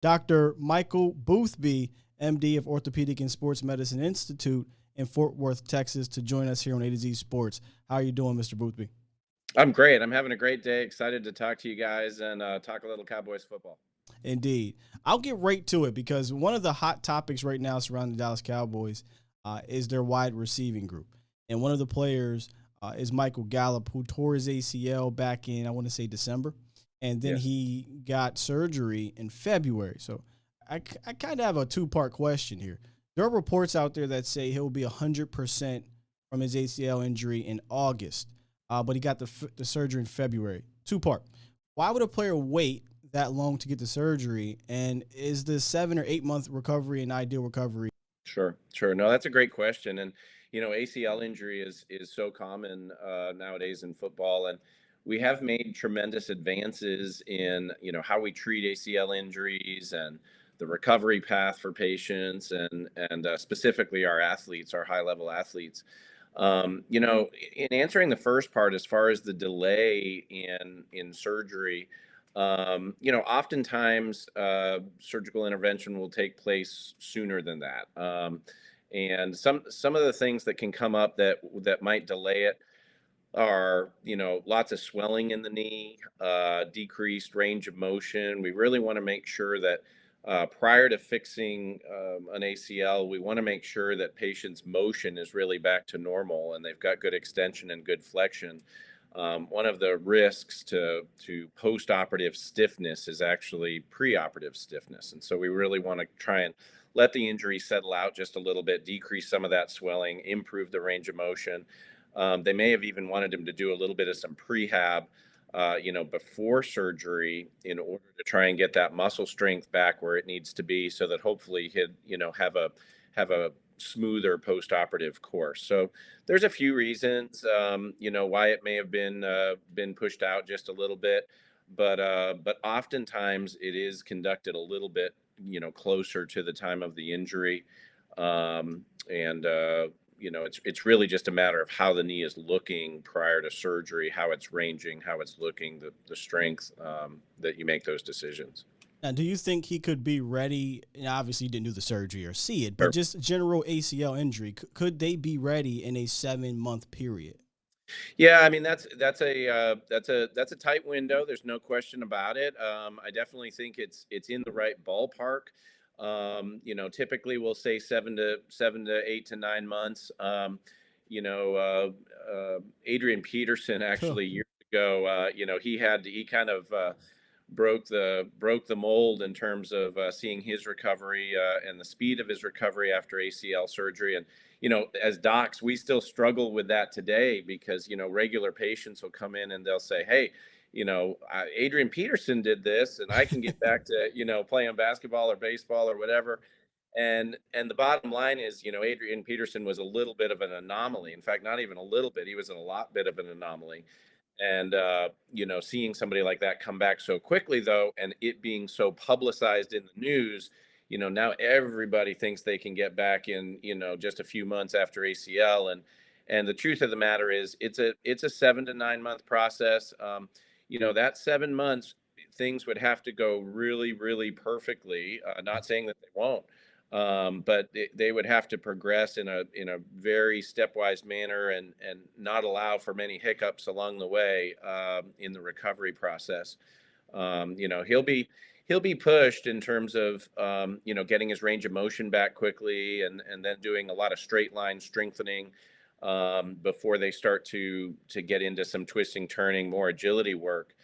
Dr. Michael Boothby, MD of Orthopedic and Sports Medicine Institute in Fort Worth, Texas, to join us here on A to Z Sports. How are you doing, Mr. Boothby? I'm great. I'm having a great day. Excited to talk to you guys and talk a little Cowboys football. Indeed. I'll get right to it because one of the hot topics right now surrounding the Dallas Cowboys is their wide receiving group. And one of the players is Michael Gallup, who tore his ACL back in, I want to say, December. And then Yes. he got surgery in February. So I kind of have a two-part question here. There are reports out there that say he'll be 100% from his ACL injury in August, but he got the surgery in February. Two-part. Why would a player wait that long to get the surgery? And is the 7 or 8 month recovery an ideal recovery? Sure. Sure. No, that's a great question. And ACL injury is so common nowadays in football, and we have made tremendous advances in how we treat ACL injuries and the recovery path for patients, and specifically our athletes, our high level athletes. In answering the first part, as far as the delay in surgery, oftentimes surgical intervention will take place sooner than that. And some of the things that can come up that might delay it are, lots of swelling in the knee, decreased range of motion. We really want to make sure that prior to fixing an ACL, we want to make sure that patient's motion is really back to normal and they've got good extension and good flexion. One of the risks to post-operative stiffness is actually preoperative stiffness, and so we really want to try and let the injury settle out just a little bit, decrease some of that swelling, improve the range of motion. They may have even wanted him to do a little bit of some prehab, before surgery in order to try and get that muscle strength back where it needs to be, so that hopefully he'd, have a smoother post-operative course. So there's a few reasons, why it may have been pushed out just a little bit, but oftentimes it is conducted a little bit, closer to the time of the injury, and it's really just a matter of how the knee is looking prior to surgery, how it's ranging, how it's looking, the strength, that you make those decisions. Now, do you think he could be ready? And obviously, he didn't do the surgery or see it, but Sure. just general ACL injury. Could they be ready in a 7 month period? Yeah, I mean that's a tight window. There's no question about it. I definitely think it's in the right ballpark. Typically we'll say 7 to 8 to 9 months. Adrian Peterson actually years ago, he kind of broke the mold in terms of seeing his recovery and the speed of his recovery after ACL surgery. And as docs, we still struggle with that today because regular patients will come in and they'll say, "Hey, Adrian Peterson did this, and I can get back to playing basketball or baseball or whatever." And the bottom line is, Adrian Peterson was a little bit of an anomaly. In fact, not even a little bit; he was a lot bit of an anomaly. And seeing somebody like that come back so quickly, though, and it being so publicized in the news, now everybody thinks they can get back in, just a few months after ACL. And the truth of the matter is, it's a 7 to 9 month process. That 7 months, things would have to go really, really perfectly. Not saying that they won't, but they would have to progress in a very stepwise manner, and not allow for many hiccups along the way, in the recovery process. He'll be pushed in terms of getting his range of motion back quickly, and then doing a lot of straight line strengthening, before they start to get into some twisting, turning, more agility work.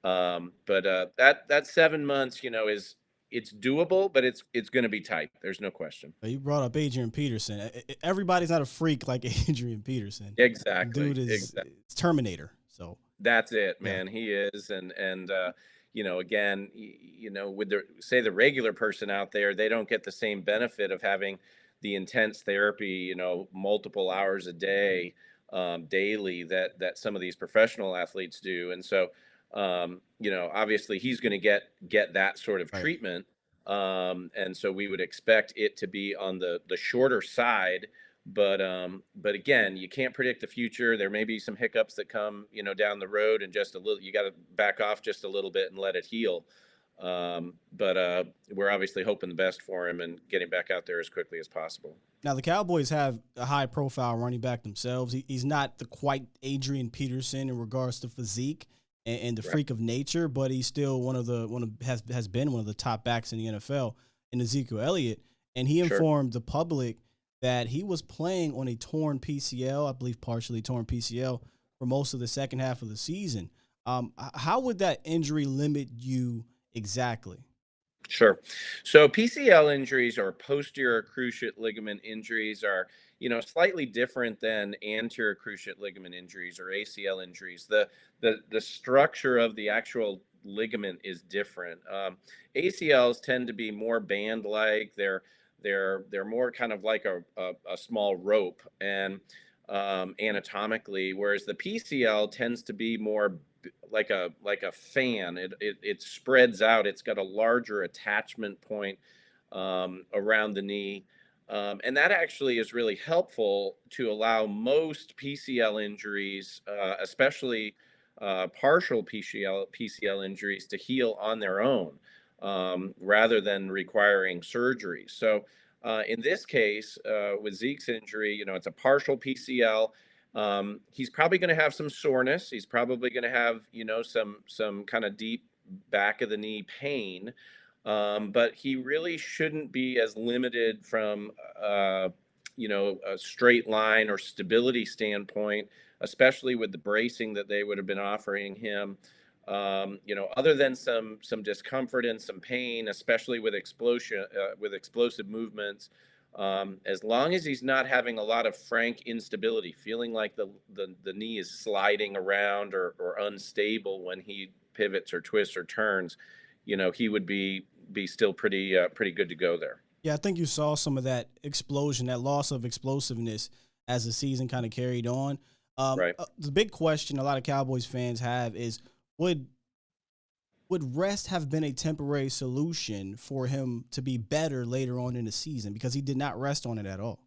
But that 7 months, is it's doable, but it's going to be tight. There's no question. You brought up Adrian Peterson. Everybody's not a freak like Adrian Peterson. Exactly. Dude is Exactly. Terminator. So That's it, yeah, man. He is, and again, with the regular person out there, they don't get the same benefit of having the intense therapy, multiple hours a day, daily, that some of these professional athletes do. And so, obviously, he's going to get that sort of right. treatment, and so we would expect it to be on the shorter side. But again, you can't predict the future. There may be some hiccups that come, down the road, and just a little, you got to back off just a little bit and let it heal. But we're obviously hoping the best for him and getting back out there as quickly as possible. Now the Cowboys have a high-profile running back themselves. He's not the quite Adrian Peterson in regards to physique and the Right. freak of nature, but he's still has been one of the top backs in the NFL in Ezekiel Elliott. And he Sure. informed the public that he was playing on a torn PCL, I believe partially torn PCL, for most of the second half of the season. How would that injury limit you exactly? Sure. So PCL injuries or posterior cruciate ligament injuries are, slightly different than anterior cruciate ligament injuries or ACL injuries. The structure of the actual ligament is different. ACLs tend to be more band-like. They're more kind of like a small rope and anatomically, whereas the PCL tends to be more like a fan. It spreads out. It's got a larger attachment point around the knee, and that actually is really helpful to allow most PCL injuries, especially partial PCL injuries, to heal on their own rather than requiring surgery. So. In this case, with Zeke's injury, it's a partial PCL. He's probably going to have some soreness. He's probably going to have, some kind of deep back of the knee pain. But he really shouldn't be as limited from, a straight line or stability standpoint, especially with the bracing that they would have been offering him. Other than some discomfort and some pain, especially with explosive movements, as long as he's not having a lot of frank instability, feeling like the knee is sliding around or unstable when he pivots or twists or turns, he would be still pretty good to go there. Yeah, I think you saw some of that explosion, that loss of explosiveness as the season kind of carried on. Right. The big question a lot of Cowboys fans have is would would rest have been a temporary solution for him to be better later on in the season because he did not rest on it at all?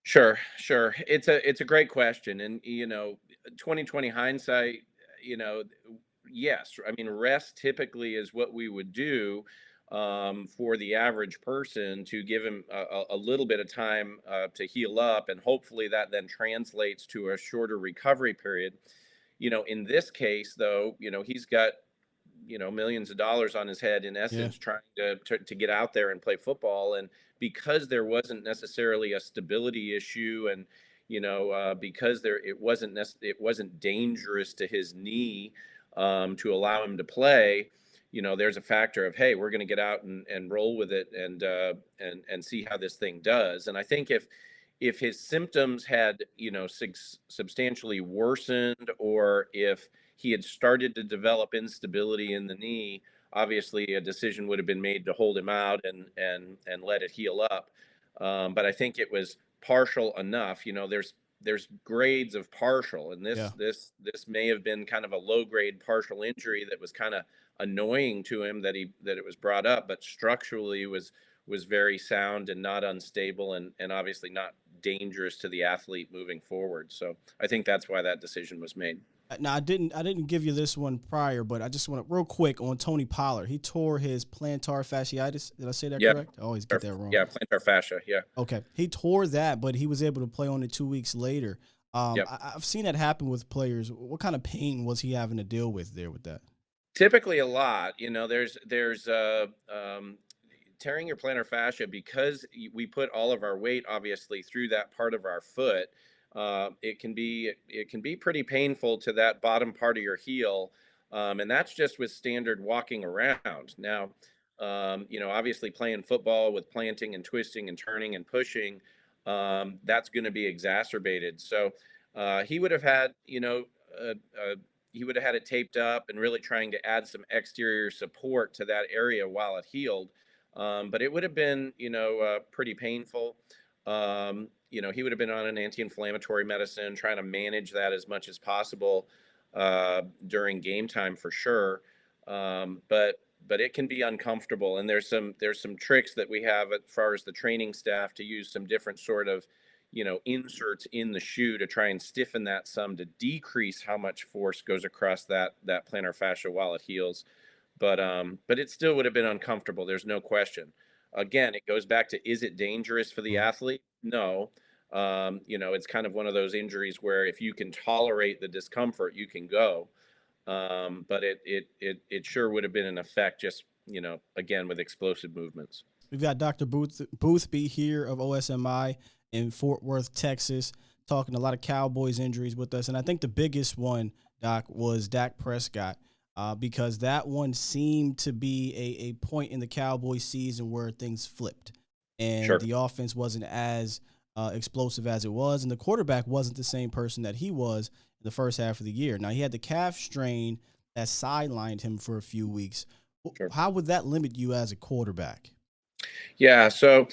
Sure, sure. It's a great question, and 2020 hindsight, you know, yes. I mean, rest typically is what we would do for the average person to give him a little bit of time to heal up, and hopefully that then translates to a shorter recovery period. In this case, though, he's got millions of dollars on his head in Yeah. essence trying to get out there and play football, and because there wasn't necessarily a stability issue, and because it wasn't dangerous to his knee to allow him to play. There's a factor of, hey, we're going to get out and roll with it and see how this thing does. And I think if his symptoms had substantially worsened, or if he had started to develop instability in the knee, obviously a decision would have been made to hold him out and let it heal up. But I think it was partial enough. There's grades of partial, and this Yeah. this this may have been kind of a low grade partial injury that was kind of annoying to him that it was brought up, but structurally was very sound and not unstable, and obviously not dangerous to the athlete moving forward. So I think that's why that decision was made. Now I didn't give you this one prior, but I just want to real quick on Tony Pollard. He tore his plantar fasciitis. Did I say that Yep. correct? I always get that wrong. Yeah, plantar fascia. Yeah. Okay, he tore that, but he was able to play on it 2 weeks later. Yep. I've seen that happen with players. What kind of pain was he having to deal with there with that? Typically a lot. There's tearing your plantar fascia, because we put all of our weight obviously through that part of our foot. It can be pretty painful to that bottom part of your heel, and that's just with standard walking around. Now, obviously playing football with planting and twisting and turning and pushing, that's going to be exacerbated. So he would have had, uh, uh, he would have had it taped up and really trying to add some exterior support to that area while it healed. But it would have been, pretty painful. He would have been on an anti-inflammatory medicine, trying to manage that as much as possible during game time for sure. But it can be uncomfortable, and there's some tricks that we have as far as the training staff to use some different sort of inserts in the shoe to try and stiffen that some to decrease how much force goes across that plantar fascia while it heals. but it still would have been uncomfortable. There's no question. Again, it goes back to, is it dangerous for the Mhm. athlete? No. It's kind of one of those injuries where if you can tolerate the discomfort, you can go. But it sure would have been an effect, just again, with explosive movements. We've got Dr. Boothby here of OSMI in Fort Worth, Texas, talking a lot of Cowboys injuries with us. And I think the biggest one, Doc, was Dak Prescott, because that one seemed to be a point in the Cowboys season where things flipped and Sure. the offense wasn't as explosive as it was. And the quarterback wasn't the same person that he was in the first half of the year. Now, he had the calf strain that sidelined him for a few weeks. Sure. How would that limit you as a quarterback? Yeah, so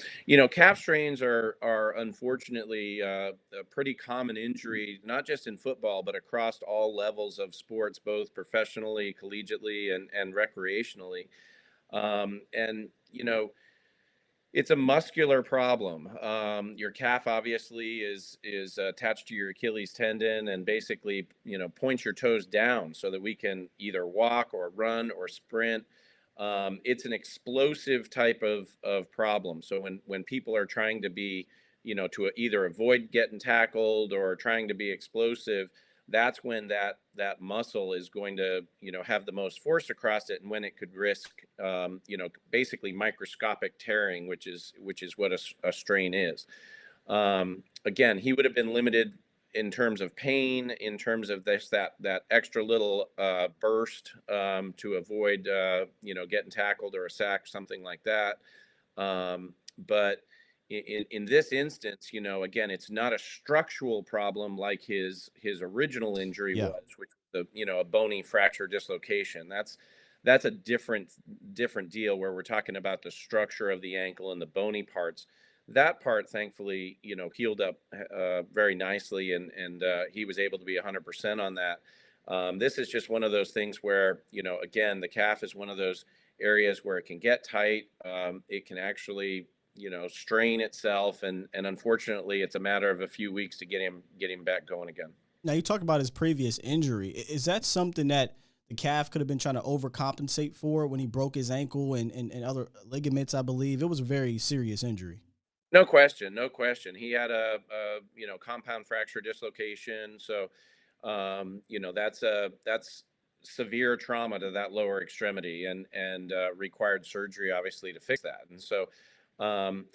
calf strains are unfortunately a pretty common injury, not just in football, but across all levels of sports, both professionally, collegiately, and recreationally. And it's a muscular problem. Your calf obviously is attached to your Achilles tendon, and basically points your toes down so that we can either walk or run or sprint. It's an explosive type of problem. So when people are trying to be, to either avoid getting tackled or trying to be explosive, that's when that muscle is going to have the most force across it, and when it could risk basically microscopic tearing, which is what a strain is. Again, he would have been limited in terms of pain, in terms of that extra little burst to avoid getting tackled or a sack, something like that. But in this instance, again, it's not a structural problem like his original injury Yeah. was, which was a bony fracture dislocation. That's a different deal where we're talking about the structure of the ankle and the bony parts. That part, thankfully, healed up very nicely, and he was able to be 100% on that. This is just one of those things where, again, the calf is one of those areas where it can get tight. It can actually, strain itself, and unfortunately, it's a matter of a few weeks to get him back going again. Now you talk about his previous injury. Is that something that the calf could have been trying to overcompensate for when he broke his ankle and other ligaments? I believe it was a very serious injury. No question, no question. He had a compound fracture dislocation, so that's severe trauma to that lower extremity, and required surgery obviously to fix that. And so, um,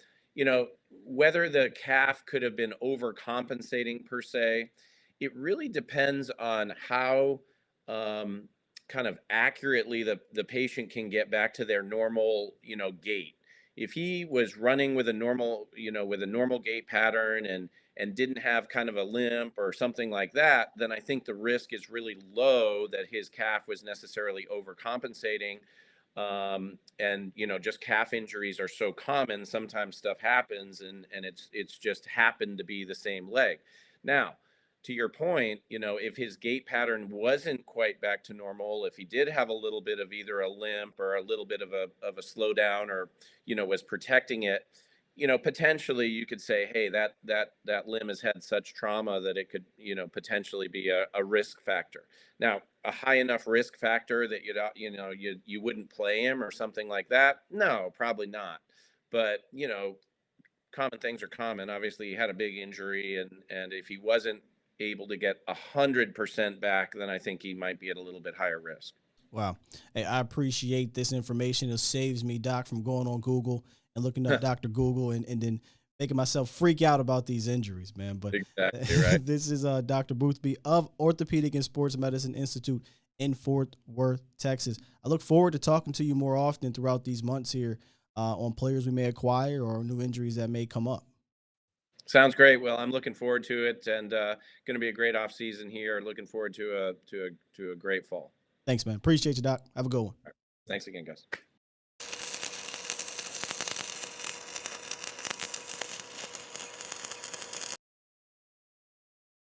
whether the calf could have been overcompensating per se, it really depends on how um, kind of accurately the patient can get back to their normal gait. If he was running with a normal gait pattern, and didn't have kind of a limp or something like that, then I think the risk is really low that his calf was necessarily overcompensating. And just calf injuries are so common. Sometimes stuff happens, and it's just happened to be the same leg. Now, to your point, if his gait pattern wasn't quite back to normal, if he did have a little bit of either a limp or a little bit of a slowdown, or was protecting it, potentially you could say, hey, that limb has had such trauma that it could potentially be a risk factor. Now, a high enough risk factor that you wouldn't play him or something like that, no, probably not. But common things are common. Obviously, he had a big injury, and if he wasn't able to get 100% back, then I think he might be at a little bit higher risk. Wow. Hey, I appreciate this information. It saves me, Doc, from going on Google and looking up Dr. Google and then making myself freak out about these injuries, man. But Exactly right. this is Dr. Boothby of Orthopedic and Sports Medicine Institute in Fort Worth, Texas. I look forward to talking to you more often throughout these months here on players we may acquire or new injuries that may come up. Sounds great. Well, I'm looking forward to it, and going to be a great off season here. Looking forward to a great fall. Thanks, man. Appreciate you, Doc. Have a good one. Thanks again, guys.